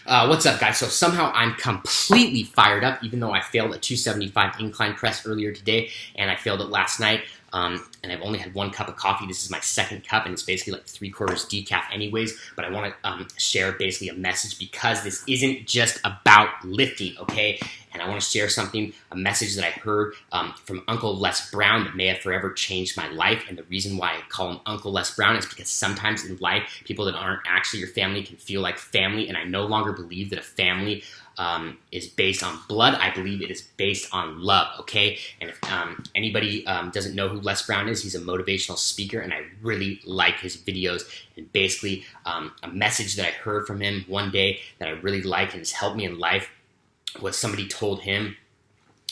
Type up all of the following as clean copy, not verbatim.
What's up, guys? So somehow I'm completely fired up, even though I failed a 275 incline press earlier today, and I failed it last night. And I've only had one cup of coffee. This is my second cup, and it's basically like 3/4 decaf anyways. But I want to share basically a message, because this isn't just about lifting, okay? And I want to share a message that I heard from Uncle Les Brown that may have forever changed my life. And the reason why I call him Uncle Les Brown is because sometimes in life, people that aren't actually your family can feel like family. And I no longer believe that a family is based on blood. I believe it is based on love, okay? And if anybody doesn't know who Les Brown is, he's a motivational speaker, and I really like his videos. And basically, a message that I heard from him one day that I really like and has helped me in life was somebody told him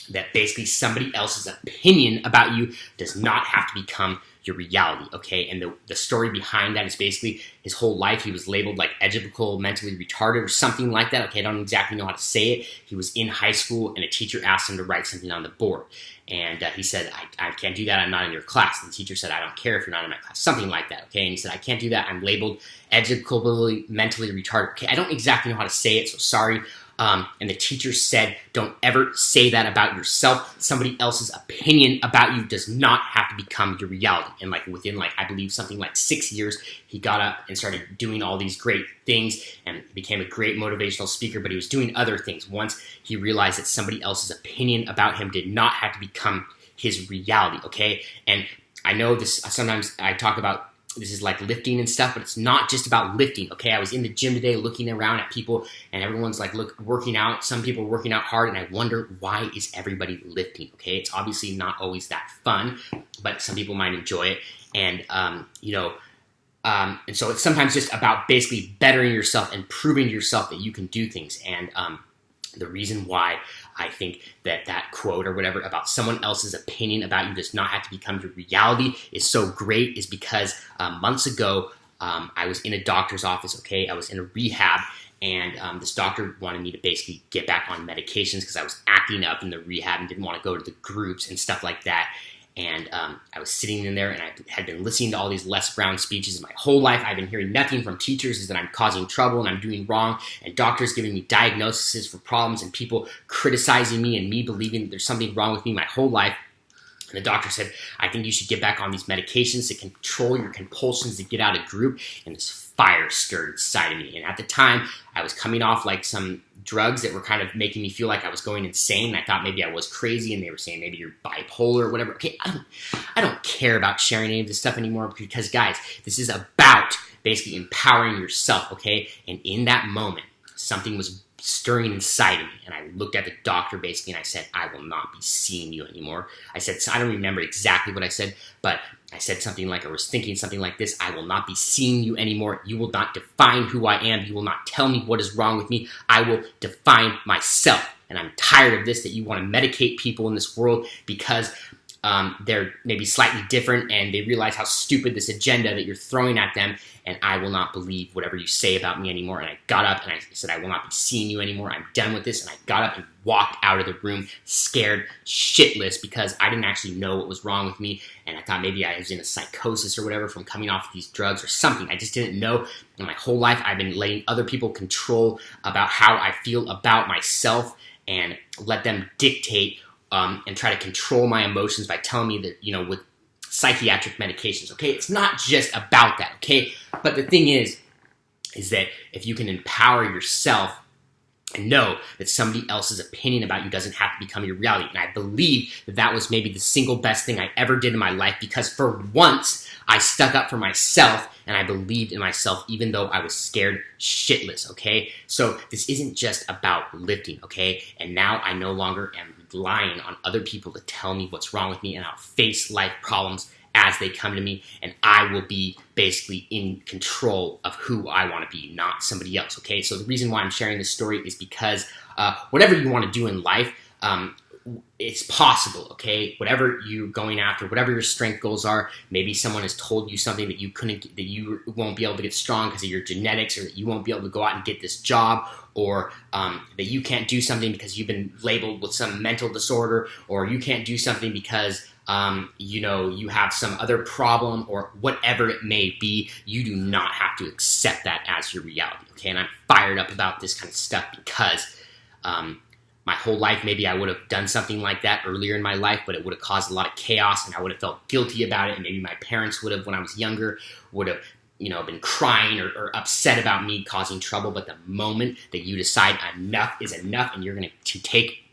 that basically somebody else's opinion about you does not have to become your reality, okay? And the story behind that is basically his whole life he was labeled like atypical, mentally retarded, or something like that, okay? I don't exactly know how to say it. He was in high school, and a teacher asked him to write something on the board. And he said, I can't do that, I'm not in your class. And the teacher said, I don't care if you're not in my class, something like that, okay? And he said, I can't do that, I'm labeled atypical, mentally retarded. Okay, I don't exactly know how to say it, so sorry. And the teacher said, don't ever say that about yourself. Somebody else's opinion about you does not have to become your reality. And within I believe something like 6 years, he got up and started doing all these great things and became a great motivational speaker, but he was doing other things once he realized that somebody else's opinion about him did not have to become his reality, okay? And I know this, sometimes I talk about this is like lifting and stuff, but it's not just about lifting, okay? I was in the gym today looking around at people, and everyone's working out. Some people are working out hard, and I wonder, why is everybody lifting, okay? It's obviously not always that fun, but some people might enjoy it. And, and so it's sometimes just about basically bettering yourself and proving to yourself that you can do things. And the reason why I think that quote or whatever about someone else's opinion about you does not have to become your reality is so great is because months ago, I was in a doctor's office, okay? I was in a rehab, and this doctor wanted me to basically get back on medications because I was acting up in the rehab and didn't want to go to the groups and stuff like that. And I was sitting in there, and I had been listening to all these Les Brown speeches my whole life. I've been hearing nothing from teachers is that I'm causing trouble and I'm doing wrong, and doctors giving me diagnoses for problems, and people criticizing me and me believing that there's something wrong with me my whole life. And the doctor said, I think you should get back on these medications to control your compulsions to get out of group. And this fire stirred inside of me. And at the time, I was coming off some drugs that were kind of making me feel like I was going insane. I thought maybe I was crazy, and they were saying maybe you're bipolar or whatever. Okay, I don't care about sharing any of this stuff anymore, because guys, this is about basically empowering yourself, okay? And in that moment, something was stirring inside of me, and I looked at the doctor basically, and I said, I will not be seeing you anymore. I said, so I don't remember exactly what I said, but I said something like, or was thinking something like this: I will not be seeing you anymore. You will not define who I am. You will not tell me what is wrong with me. I will define myself. And I'm tired of this, that you want to medicate people in this world because they're maybe slightly different, and they realize how stupid this agenda that you're throwing at them, and I will not believe whatever you say about me anymore. And I got up and I said, I will not be seeing you anymore. I'm done with this. And I got up and walked out of the room, scared shitless, because I didn't actually know what was wrong with me, and I thought maybe I was in a psychosis or whatever from coming off these drugs or something. I just didn't know. And my whole life, I've been letting other people control about how I feel about myself, and let them dictate and try to control my emotions by telling me that, with psychiatric medications, okay? It's not just about that, okay? But the thing is that if you can empower yourself and know that somebody else's opinion about you doesn't have to become your reality. And I believe that was maybe the single best thing I ever did in my life, because for once I stuck up for myself and I believed in myself, even though I was scared shitless, okay? So this isn't just about lifting, okay? And now I no longer am relying on other people to tell me what's wrong with me, and I'll face life problems as they come to me, and I will be basically in control of who I want to be, not somebody else, okay? So the reason why I'm sharing this story is because whatever you want to do in life, it's possible, okay? Whatever you're going after, whatever your strength goals are, maybe someone has told you something that you won't be able to get strong because of your genetics, or that you won't be able to go out and get this job, or that you can't do something because you've been labeled with some mental disorder, or you can't do something because you have some other problem or whatever it may be, you do not have to accept that as your reality, okay? And I'm fired up about this kind of stuff because my whole life, maybe I would have done something like that earlier in my life, but it would have caused a lot of chaos, and I would have felt guilty about it, and maybe my parents would have, when I was younger, would have been crying or upset about me causing trouble. But the moment that you decide enough is enough and you're going to take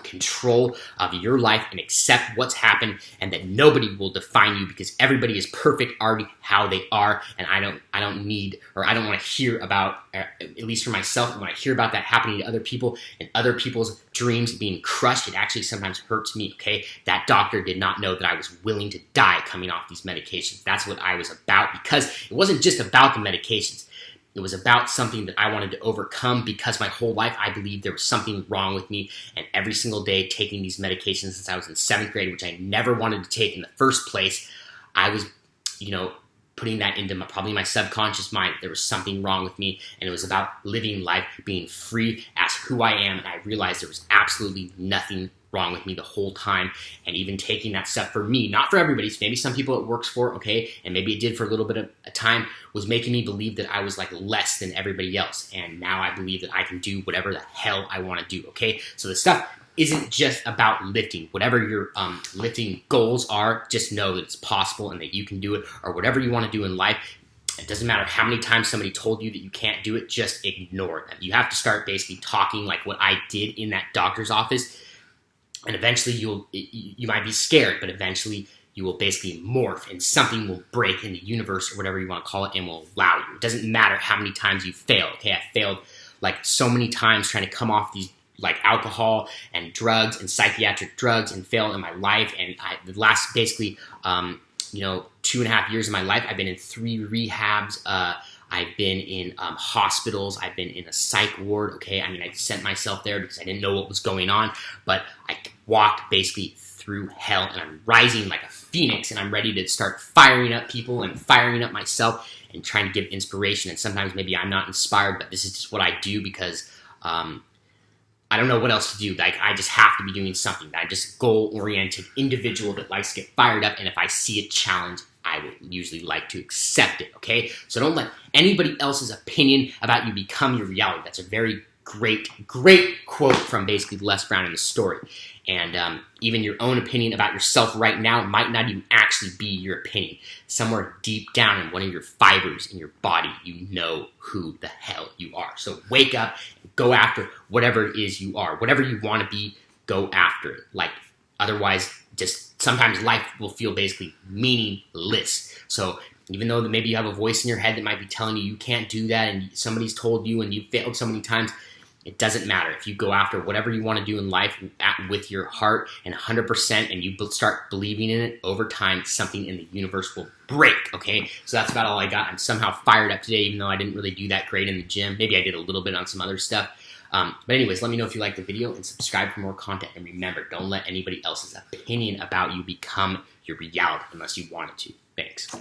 control of your life and accept what's happened, and that nobody will define you because everybody is perfect already how they are, and I don't need, or I don't want to hear about, at least for myself, when I hear about that happening to other people and other people's dreams being crushed, it actually sometimes hurts me, okay? That doctor did not know that I was willing to die coming off these medications. That's what I was about, because it wasn't just about the medications. It was about something that I wanted to overcome, because my whole life I believed there was something wrong with me, and every single day taking these medications since I was in 7th grade, which I never wanted to take in the first place, I was, putting that into probably my subconscious mind. There was something wrong with me, and it was about living life, being free as who I am, and I realized there was absolutely nothing wrong with me the whole time. And even taking that stuff, for me, not for everybody, so maybe some people it works for, okay, and maybe it did for a little bit of a time, was making me believe that I was like less than everybody else. And now I believe that I can do whatever the hell I want to do, okay? So the stuff isn't just about lifting. Whatever your lifting goals are, just know that it's possible and that you can do it, or whatever you want to do in life. It doesn't matter how many times somebody told you that you can't do it, just ignore them. You have to start basically talking like what I did in that doctor's office. And eventually you might be scared, but eventually you will basically morph and something will break in the universe or whatever you want to call it and will allow you. It doesn't matter how many times you fail, okay? I failed like so many times trying to come off these like alcohol and drugs and psychiatric drugs and fail in my life. And the last basically, 2.5 years of my life, I've been in 3 rehabs. I've been in hospitals. I've been in a psych ward, okay? I mean, I sent myself there because I didn't know what was going on, but I walked basically through hell, and I'm rising like a phoenix, and I'm ready to start firing up people and firing up myself and trying to give inspiration. And sometimes maybe I'm not inspired, but this is just what I do because I don't know what else to do. Like, I just have to be doing something. I'm just a goal-oriented individual that likes to get fired up, and if I see a challenge, I would usually like to accept it, okay? So don't let anybody else's opinion about you become your reality. That's a very great quote from basically Les Brown in the story. And even your own opinion about yourself right now might not even actually be your opinion. Somewhere deep down in one of your fibers in your body, you know who the hell you are. So wake up and go after whatever it is you are. Whatever you want to be, go after it. Like, otherwise, just sometimes life will feel basically meaningless. So even though maybe you have a voice in your head that might be telling you can't do that, and somebody's told you and you failed so many times, it doesn't matter. If you go after whatever you want to do in life with your heart and 100%, and you start believing in it, over time, something in the universe will break, okay? So that's about all I got. I'm somehow fired up today, even though I didn't really do that great in the gym. Maybe I did a little bit on some other stuff. But anyways, let me know if you liked the video and subscribe for more content. And remember, don't let anybody else's opinion about you become your reality unless you want it to. Thanks.